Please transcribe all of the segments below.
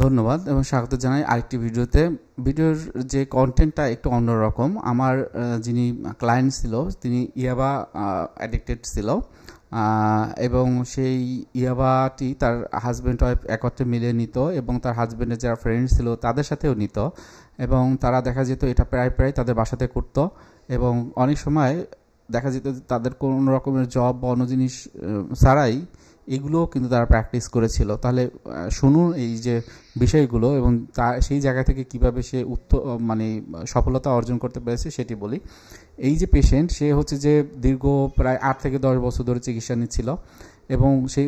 ধন্যবাদ এবং স্বাগত জানাই আরেকটি ভিডিওতে। ভিডিওর যে কন্টেন্টটা একটু অন্যরকম। আমার যিনি ক্লায়েন্ট ছিল তিনি ইয়াবা অ্যাডিক্টেড ছিল এবং সেই ইয়াবাটি তার হাজব্যান্ড ওয়াইফ একত্রে মিলে নিত এবং তার হাজব্যান্ডের যারা ফ্রেন্ডস ছিল তাদের সাথেও নিত এবং তারা দেখা যেত এটা প্রায় প্রায় তাদের বাসাতে করতো এবং অনেক সময় দেখা যেত তাদের কোনো রকমের জব বা অন্য জিনিস ছাড়াই এগুলোও কিন্তু তারা প্র্যাকটিস করেছিল। তাহলে শুনুন এই যে বিষয়গুলো এবং তা সেই জায়গা থেকে কিভাবে সে মানে সফলতা অর্জন করতে পেরেছে সেটি বলি। এই যে পেশেন্ট সে হচ্ছে যে দীর্ঘ প্রায় 8 থেকে 10 বছর ধরে চিকিৎসা নিচ্ছিল এবং সেই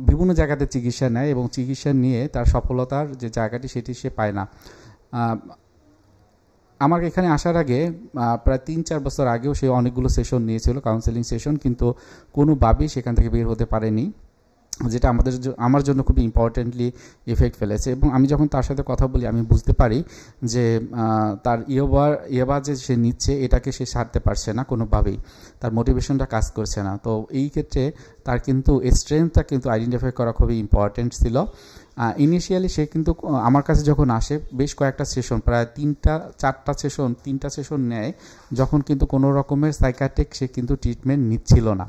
বিভিন্ন জায়গাতে চিকিৎসা নেয় এবং চিকিৎসা নিয়ে তার সফলতার যে জায়গাটি সেটি সে পায় না। আমার এখানে আসার আগে প্রায় 3-4 বছর আগেও সে অনেকগুলো সেশন নিয়েছিল, কাউন্সেলিং সেশন, কিন্তু কোনোভাবেই সেখান থেকে বের হতে পারেনি, যেটা আমার জন্য খুবই ইম্পর্টেন্টলি এফেক্ট ফেলেছে। এবং আমি যখন তার সাথে কথা বলি আমি বুঝতে পারি যে তার ইয়াবা যে সে নিচ্ছে এটাকে সে সারতে পারছে না কোনোভাবেই, তার মোটিভেশনটা কাজ করছে না। তো এই ক্ষেত্রে তার কিন্তু স্ট্রেংথটা কিন্তু আইডেন্টিফাই করা খুবই ইম্পর্টেন্ট ছিল। ইনিশিয়ালি সে কিন্তু আমার কাছে যখন আসে বেশ কয়েকটা সেশন, প্রায় 3-4টা সেশন নেয়, যখন কিন্তু কোনো রকমের সাইকিয়াট্রিক সে কিন্তু ট্রিটমেন্ট নিচ্ছিল না।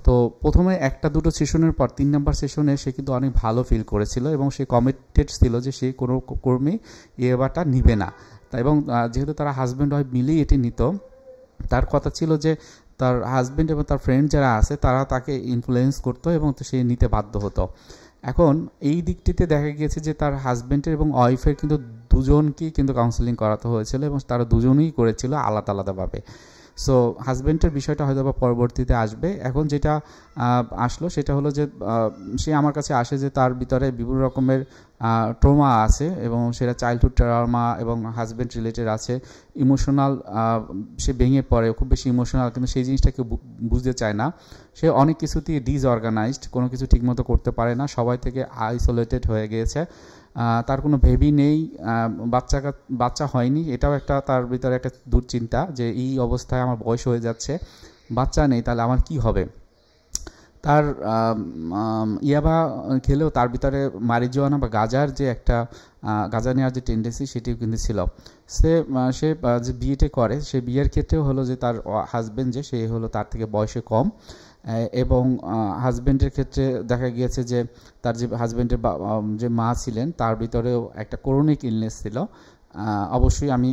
তো প্রথমে 1-2 সেশনের পর 3 নম্বর সেশনে সে কিন্তু অনেক ভালো ফিল করেছিল এবং সে কমিটেড ছিল যে সে কোনো কর্মী ইয়াবাটা নিবে না। এবং যেহেতু তারা হাজব্যান্ড ওয়াইফ মিলেই এটি নিত, তার কথা ছিল যে তার হাজব্যান্ড এবং তার ফ্রেন্ড যারা আছে তারা তাকে ইনফ্লুয়েন্স করতো এবং সে নিতে বাধ্য হতো। এখন এই দিকটিতে দেখা গিয়েছে যে তার হাজব্যান্ডের এবং ওয়াইফের কিন্তু দুজনকেই কিন্তু কাউন্সেলিং করাতে হয়েছিল এবং তারা দুজনেই করেছিল আলাদা আলাদাভাবে। সো হাজব্যান্ডের বিষয়টা হয়তো বা পরবর্তীতে আসবে। এখন যেটা আসলো সেটা হলো যে সে আমার কাছে আসে যে তার ভিতরে বিভিন্ন রকমের ট্রমা আছে এবং সেটা চাইল্ডহুড ট্রমা এবং হাজব্যান্ড রিলেটেড আছে, ইমোশনাল, সে ভেঙে পড়ে, খুব বেশি ইমোশনাল, কিন্তু সেই জিনিসটাকে বুঝতে চায় না। সে অনেক কিছুতেই ডিসঅর্গানাইজড, কোনো কিছু ঠিকমতো করতে পারে না, সবাই থেকে আইসোলেটেড হয়ে গিয়েছে, তার কোনো বেবি নেই, বাচ্চা হয়নি, এটাও একটা তার ভিতরে একটা দুশ্চিন্তা যে এই অবস্থায় আমার বয়স হয়ে যাচ্ছে, বাচ্চা নেই, তাহলে আমার কি হবে। তার ইয়াবা খেলেও তার ভিতরে মারিজুয়ানা বা গাঁজার যে একটা গাঁজা নেওয়ার যে টেন্ডেন্সি সেটিও কিন্তু ছিল। সে যে বিয়েটা করে সে বিয়ের ক্ষেত্রেও হলো যে তার হাজব্যান্ড যে সে হলো তার থেকে বয়সে কম এবং হাজব্যান্ডের ক্ষেত্রে দেখা গিয়েছে যে তার যে হাজব্যান্ডের যে মা ছিলেন তার ভিতরেও একটা ক্রনিক ইলনেস ছিল। অবশ্যই আমি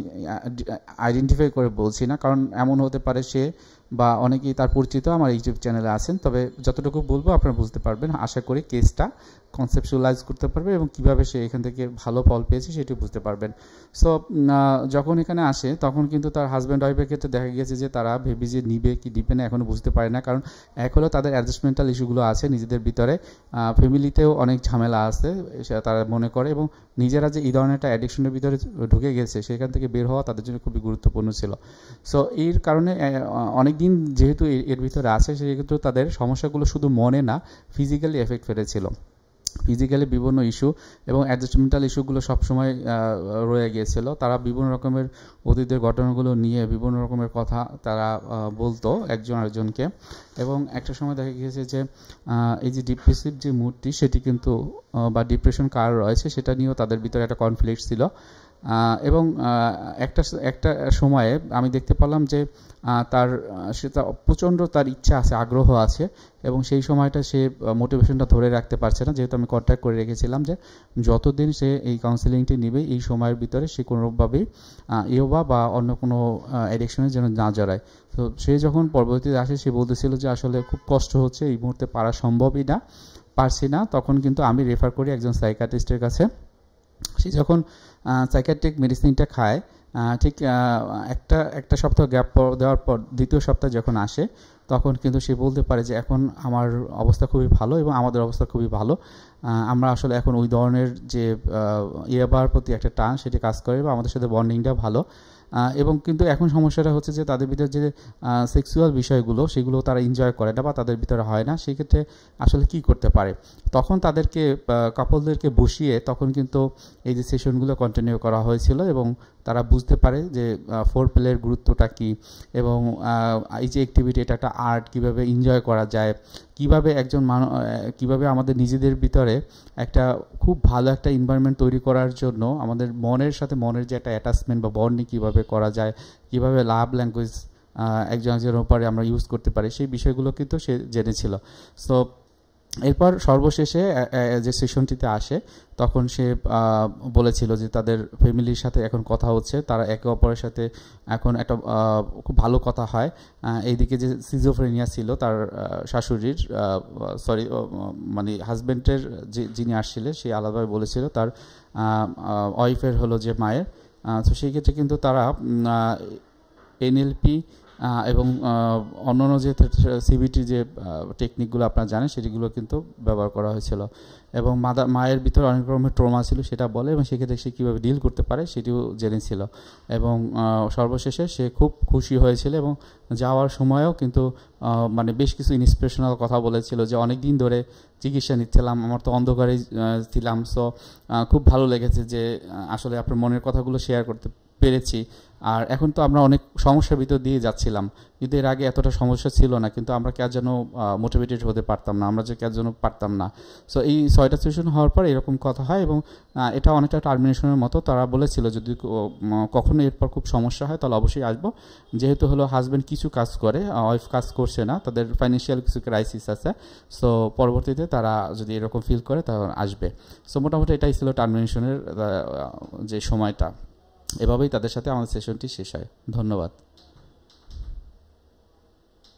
আইডেন্টিফাই করে বলছি না, কারণ এমন হতে পারে সে বা অনেকেই তার পরিচিত আমার ইউটিউব চ্যানেলে আছেন, তবে যতটুকু বলবো আপনারা বুঝতে পারবেন, আশা করি কেসটা কনসেপচুয়ালাইজ করতে পারবে এবং কীভাবে সে এখান থেকে ভালো ফল পেয়েছে সেটি বুঝতে পারবেন। সো যখন এখানে আসে তখন কিন্তু তার হাজব্যান্ড ওয়াইফের ক্ষেত্রে দেখা গেছে যে তারা ভেবে যে নিবে কি নিবে না এখনও বুঝতে পারে না, কারণ এক হলো তাদের অ্যাডজাস্টমেন্টাল ইস্যুগুলো আছে নিজেদের ভিতরে, ফ্যামিলিতেও অনেক ঝামেলা আছে সেটা তারা মনে করে, এবং নিজেরা যে এই ধরনের একটা অ্যাডিকশনের ভিতরে ঢুকে গেছে সেখান থেকে বের হওয়া তাদের জন্য খুবই গুরুত্বপূর্ণ ছিল। সো এর কারণে অনেক দিন যেহেতু এর ভিতরে আছে সেক্ষেত্রে তাদের সমস্যাগুলো শুধু মনে না ফিজিক্যালি এফেক্ট ফেলেছিল, ফিজিক্যালি বিভিন্ন ইস্যু এবং অ্যাডজাস্টমেন্টাল ইস্যুগুলো সবসময় রয়ে গিয়েছিল। তারা বিভিন্ন রকমের অতীতের ঘটনাগুলো নিয়ে বিভিন্ন রকমের কথা তারা বলতো একজন আরেকজনকে, এবং একটা সময় দেখা গিয়েছে যে এই যে ডিপ্রেসিভ যে মুডটি সেটি কিন্তু বা ডিপ্রেশন কার রয়েছে সেটা নিয়েও তাদের ভিতরে একটা কনফ্লিক্ট ছিল। এবং একটা সময়ে আমি দেখতে পেলাম যে সেটা প্রচণ্ড তার ইচ্ছা আছে, আগ্রহ আছে, এবং সেই সময়টা সে মোটিভেশনটা ধরে রাখতে পারছে না, যেহেতু আমি কন্ট্যাক্ট করে রেখেছিলাম যে যতদিন সে এই কাউন্সেলিংটি নেবে এই সময়ের ভিতরে সে কোনোভাবেই ইয়োবা বা অন্য কোনো অ্যাডিকশনের যেন না জড়ায়। তো সে যখন পরবর্তীতে আসে সে বলতেছিল যে আসলে খুব কষ্ট হচ্ছে, এই মুহূর্তে পারা সম্ভবই না, পারছি না। তখন কিন্তু আমি রেফার করি একজন সাইকিয়াট্রিস্টের কাছে। সে যখন সাইকিয়াট্রিক মেডিসিনটা খায় ঠিক একটা সপ্তাহ গ্যাপ দেওয়ার পর দ্বিতীয় সপ্তাহ যখন আসে তখন কিন্তু সে বলতে পারে যে এখন আমার অবস্থা খুবই ভালো এবং আমাদের অবস্থা খুবই ভালো, আমরা আসলে এখন ওই ধরনের যে ইয়াবার প্রতি একটা টান সেটি কাজ করে বা আমাদের সাথে বন্ডিংটা ভালো। এবং কিন্তু এখন সমস্যাটা হচ্ছে যে তাদের ভিতরে যে সেক্সুয়াল বিষয়গুলো সেগুলো তারা এনজয় করে না বা তাদের ভিতরে হয় না, সেক্ষেত্রে আসলে কি করতে পারে। তখন তাদেরকে কাপলদেরকে বসিয়ে তখন কিন্তু এই যে সেশনগুলো কন্টিনিউ করা হয়েছিল এবং তারা বুঝতে পারে যে ফোর প্লের গুরুত্বটা কী এবং এই যে অ্যাক্টিভিটি এটা একটা আর্ট, কীভাবে এনজয় করা যায়, কিভাবে কিভাবে আমাদের নিজেদের ভিতরে একটা খুব ভালো একটা এনভায়রনমেন্ট তৈরি করার জন্য আমাদের মনের সাথে মনের যে একটা অ্যাটাচমেন্ট বা বন্ডিং কীভাবে করা যায়, কীভাবে লাভ ল্যাঙ্গুয়েজ একজন একজনের উপরে আমরা ইউজ করতে পারি, সেই বিষয়গুলো কিন্তু সে জেনেছিল। সো এরপর সর্বশেষে যে সেশনটিতে আসে তখন সে বলেছিল যে তাদের ফ্যামিলির সাথে এখন কথা হচ্ছে, তারা একে অপরের সাথে এখন একটা খুব ভালো কথা হয়। এইদিকে যে সিজোফ্রেনিয়া ছিল তার শাশুড়ির, মানে হাজব্যান্ডের যিনি আসছিলেন সে আলাদাভাবে বলেছিল তার ওয়াইফের হলো যে মায়ের। তো সেই ক্ষেত্রে কিন্তু তারা এনএলপি এবং অন্যান্য যে সিবিটি যে টেকনিকগুলো আপনারা জানেন সেগুলো কিন্তু ব্যবহার করা হয়েছিল, এবং মায়ের ভিতরে অনেক রকমের ট্রমা ছিল সেটা বলে, এবং সেক্ষেত্রে সে কীভাবে ডিল করতে পারে সেটিও জেনেছিল। এবং সর্বশেষে সে খুব খুশি হয়েছিল, এবং যাওয়ার সময়ও কিন্তু মানে বেশ কিছু ইন্সপিরেশনাল কথা বলেছিল যে অনেক দিন ধরে চিকিৎসা নিচ্ছিলাম, আমার তো অন্ধকারে ছিলাম, সো খুব ভালো লেগেছে যে আসলে আপনার মনের কথাগুলো শেয়ার করতে পেরেছি। আর এখন তো আমরা অনেক সমস্যার ভিতর দিয়ে যাচ্ছিলাম, কিন্তু এর আগে এতটা সমস্যা ছিল না, কিন্তু আমরা কার জন্য মোটিভেটেড হতে পারতাম না, আমরা যে কার জন্য পারতাম না। সো এই 6টা সেশন হওয়ার পর এরকম কথা হয়, এবং এটা অনেকটা টার্মিনেশনের মতো। তারা বলেছিল যদি কখনো এরপর খুব সমস্যা হয় তাহলে অবশ্যই আসবো, যেহেতু হলো হাজব্যান্ড কিছু কাজ করে, ওয়াইফ কাজ করছে না, তাদের ফাইন্যান্সিয়াল কিছু ক্রাইসিস আছে, সো পরবর্তীতে তারা যদি এরকম ফিল করে তখন আসবে। সো মোটামুটি এটাই ছিল টার্মিনেশনের যে সময়টা। এভাবেই তাদের সাথে আমাদের সেশনটি শেষ হয়। ধন্যবাদ।